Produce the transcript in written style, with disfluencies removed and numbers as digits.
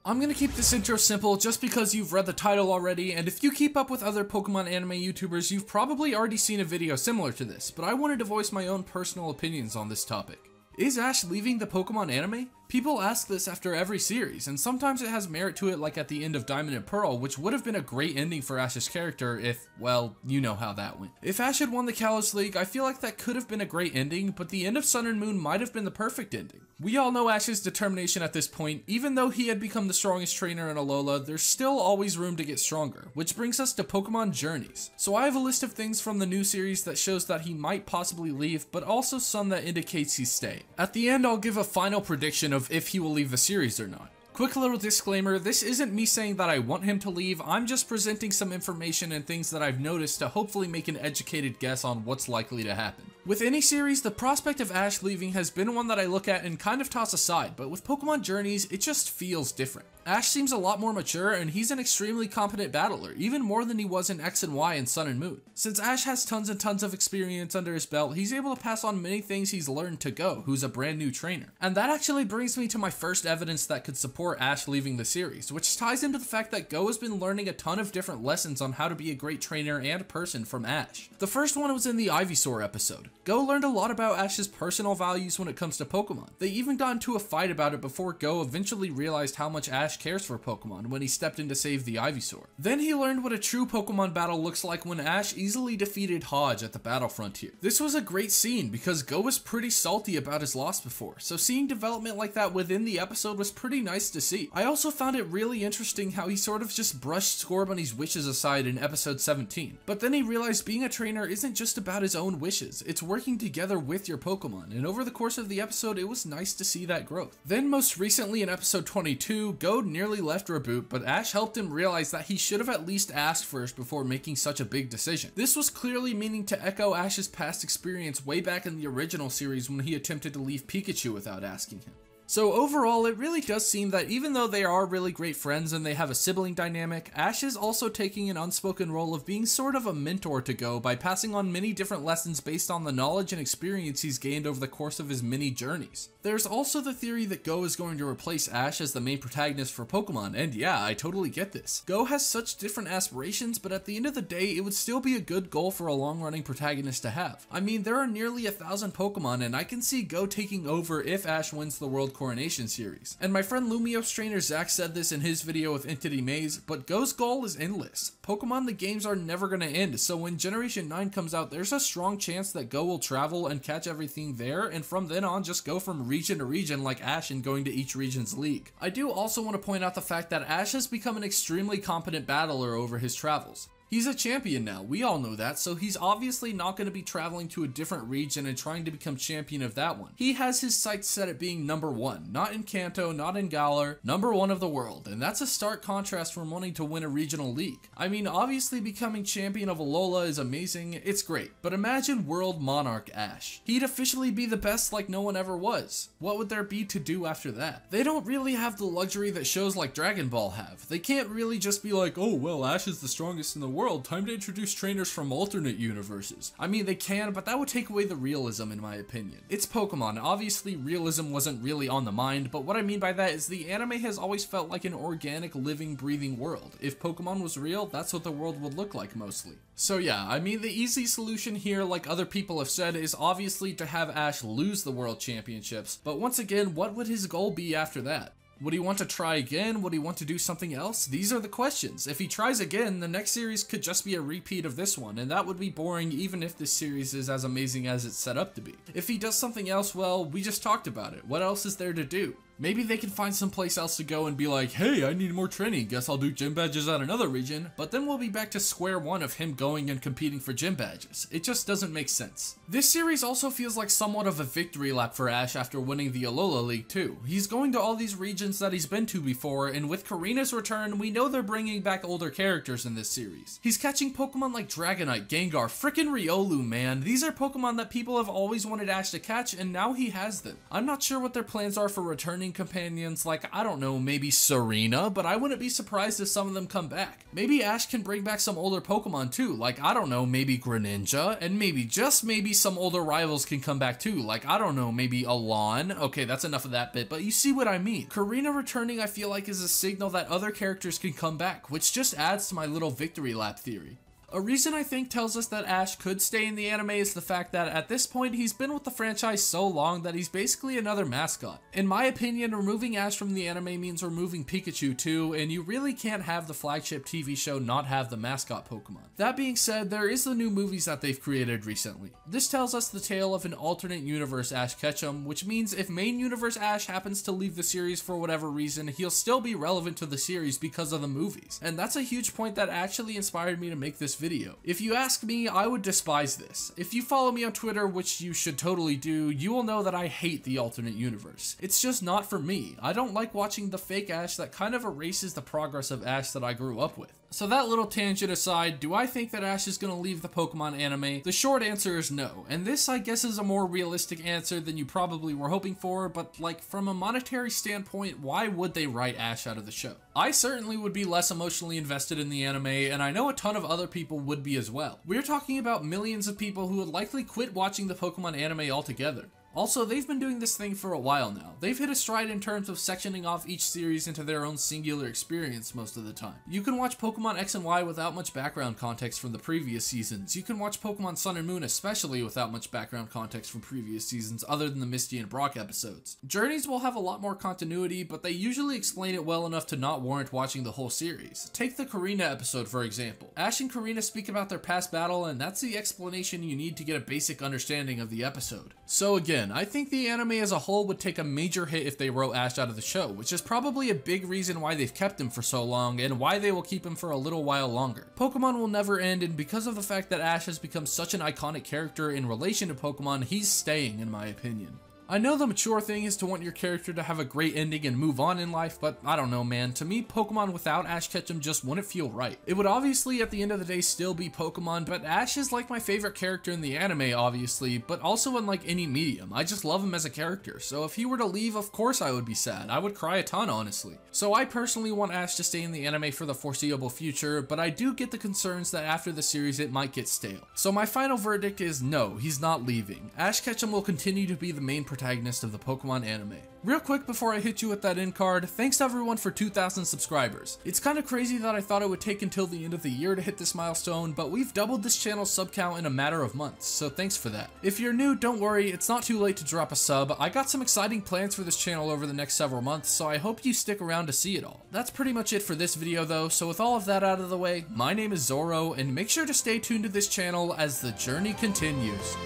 I'm gonna keep this intro simple just because you've read the title already, and if you keep up with other Pokemon anime YouTubers, you've probably already seen a video similar to this, but I wanted to voice my own personal opinions on this topic. Is Ash leaving the Pokemon anime? People ask this after every series, and sometimes it has merit to it, like at the end of Diamond and Pearl, which would have been a great ending for Ash's character if, well, you know how that went. If Ash had won the Kalos League, I feel like that could have been a great ending, but the end of Sun and Moon might have been the perfect ending. We all know Ash's determination at this point. Even though he had become the strongest trainer in Alola, there's still always room to get stronger, which brings us to Pokemon Journeys. So I have a list of things from the new series that shows that he might possibly leave, but also some that indicates he's staying. At the end, I'll give a final prediction of if he will leave the series or not. Quick little disclaimer, this isn't me saying that I want him to leave, I'm just presenting some information and things that I've noticed to hopefully make an educated guess on what's likely to happen. With any series, the prospect of Ash leaving has been one that I look at and kind of toss aside, but with Pokemon Journeys, it just feels different. Ash seems a lot more mature, and he's an extremely competent battler, even more than he was in X and Y and Sun and Moon. Since Ash has tons and tons of experience under his belt, he's able to pass on many things he's learned to Go, who's a brand new trainer. And that actually brings me to my first evidence that could support Ash leaving the series, which ties into the fact that Go has been learning a ton of different lessons on how to be a great trainer and person from Ash. The first one was in the Ivysaur episode. Go learned a lot about Ash's personal values when it comes to Pokemon. They even got into a fight about it before Go eventually realized how much Ash cares for Pokemon when he stepped in to save the Ivysaur. Then he learned what a true Pokemon battle looks like when Ash easily defeated Hodge at the battle frontier. This was a great scene because Go was pretty salty about his loss before, so seeing development like that within the episode was pretty nice to see. I also found it really interesting how he sort of just brushed Scorbunny's wishes aside in episode 17, but then he realized being a trainer isn't just about his own wishes, it's working together with your Pokemon, and over the course of the episode it was nice to see that growth. Then most recently in episode 22, Go nearly left Reboot, but Ash helped him realize that he should have at least asked first before making such a big decision. This was clearly meaning to echo Ash's past experience way back in the original series when he attempted to leave Pikachu without asking him. So overall, it really does seem that even though they are really great friends and they have a sibling dynamic, Ash is also taking an unspoken role of being sort of a mentor to Go by passing on many different lessons based on the knowledge and experience he's gained over the course of his many journeys. There's also the theory that Go is going to replace Ash as the main protagonist for Pokemon, and yeah, I totally get this. Go has such different aspirations, but at the end of the day, it would still be a good goal for a long-running protagonist to have. I mean, there are nearly 1,000 Pokemon, and I can see Go taking over if Ash wins the World Coronation series. And my friend Lumiose trainer Zach said this in his video with Entity Maze, but Go's goal is endless. Pokemon the games are never gonna end, so when Generation 9 comes out, there's a strong chance that Go will travel and catch everything there, and from then on just go from region to region like Ash and going to each region's league. I do also want to point out the fact that Ash has become an extremely competent battler over his travels. He's a champion now, we all know that, so he's obviously not going to be traveling to a different region and trying to become champion of that one. He has his sights set at being number 1, not in Kanto, not in Galar, number 1 of the world, and that's a stark contrast from wanting to win a regional league. I mean, obviously becoming champion of Alola is amazing, it's great, but imagine World Monarch Ash. He'd officially be the best like no one ever was. What would there be to do after that? They don't really have the luxury that shows like Dragon Ball have. They can't really just be like, oh well, Ash is the strongest in the world, time to introduce trainers from alternate universes. I mean, they can, but that would take away the realism in my opinion. It's Pokemon, obviously realism wasn't really on the mind, but what I mean by that is the anime has always felt like an organic, living, breathing world. If Pokemon was real, that's what the world would look like mostly. So yeah, I mean, the easy solution here, like other people have said, is obviously to have Ash lose the World Championships, but once again, what would his goal be after that? Would he want to try again? Would he want to do something else? These are the questions. If he tries again, the next series could just be a repeat of this one, and that would be boring even if this series is as amazing as it's set up to be. If he does something else, well, we just talked about it. What else is there to do? Maybe they can find someplace else to go and be like, hey, I need more training, guess I'll do gym badges at another region, but then we'll be back to square one of him going and competing for gym badges. It just doesn't make sense. This series also feels like somewhat of a victory lap for Ash after winning the Alola League too. He's going to all these regions that he's been to before, and with Karina's return, we know they're bringing back older characters in this series. He's catching Pokemon like Dragonite, Gengar, frickin' Riolu, man. These are Pokemon that people have always wanted Ash to catch, and now he has them. I'm not sure what their plans are for returning returning companions like, I don't know, maybe Serena, but I wouldn't be surprised if some of them come back. Maybe Ash can bring back some older Pokemon too, like, I don't know, maybe Greninja, and maybe, just maybe, some older rivals can come back too, like, I don't know, maybe Alon. Okay, that's enough of that bit, but you see what I mean. Karina returning, I feel like, is a signal that other characters can come back, which just adds to my little victory lap theory. A reason I think tells us that Ash could stay in the anime is the fact that at this point he's been with the franchise so long that he's basically another mascot. In my opinion, removing Ash from the anime means removing Pikachu too, and you really can't have the flagship TV show not have the mascot Pokemon. That being said, there is the new movies that they've created recently. This tells us the tale of an alternate universe Ash Ketchum, which means if main universe Ash happens to leave the series for whatever reason, he'll still be relevant to the series because of the movies. And that's a huge point that actually inspired me to make this video. If you ask me, I would despise this. If you follow me on Twitter, which you should totally do, you will know that I hate the alternate universe. It's just not for me. I don't like watching the fake Ash that kind of erases the progress of Ash that I grew up with. So that little tangent aside, do I think that Ash is going to leave the Pokemon anime? The short answer is no, and this I guess is a more realistic answer than you probably were hoping for, but like from a monetary standpoint, why would they write Ash out of the show? I certainly would be less emotionally invested in the anime, and I know a ton of other people would be as well. We're talking about millions of people who would likely quit watching the Pokemon anime altogether. Also, they've been doing this thing for a while now. They've hit a stride in terms of sectioning off each series into their own singular experience most of the time. You can watch Pokemon X and Y without much background context from the previous seasons. You can watch Pokemon Sun and Moon especially without much background context from previous seasons other than the Misty and Brock episodes. Journeys will have a lot more continuity, but they usually explain it well enough to not warrant watching the whole series. Take the Karina episode for example. Ash and Karina speak about their past battle, and that's the explanation you need to get a basic understanding of the episode. So again, I think the anime as a whole would take a major hit if they wrote Ash out of the show, which is probably a big reason why they've kept him for so long and why they will keep him for a little while longer. Pokemon will never end, and because of the fact that Ash has become such an iconic character in relation to Pokemon, he's staying in my opinion. I know the mature thing is to want your character to have a great ending and move on in life, but I don't know, man. To me, Pokemon without Ash Ketchum just wouldn't feel right. It would obviously at the end of the day still be Pokemon, but Ash is like my favorite character in the anime, obviously, but also in like any medium. I just love him as a character, so if he were to leave, of course I would be sad. I would cry a ton, honestly. So I personally want Ash to stay in the anime for the foreseeable future, but I do get the concerns that after the series it might get stale. So my final verdict is no, he's not leaving. Ash Ketchum will continue to be the main protagonist of the Pokemon anime. Real quick before I hit you with that end card, thanks to everyone for 2,000 subscribers. It's kind of crazy that I thought it would take until the end of the year to hit this milestone, but we've doubled this channel's sub count in a matter of months, so thanks for that. If you're new, don't worry, it's not too late to drop a sub. I got some exciting plans for this channel over the next several months, so I hope you stick around to see it all. That's pretty much it for this video though, so with all of that out of the way, my name is Zoro, and make sure to stay tuned to this channel as the journey continues.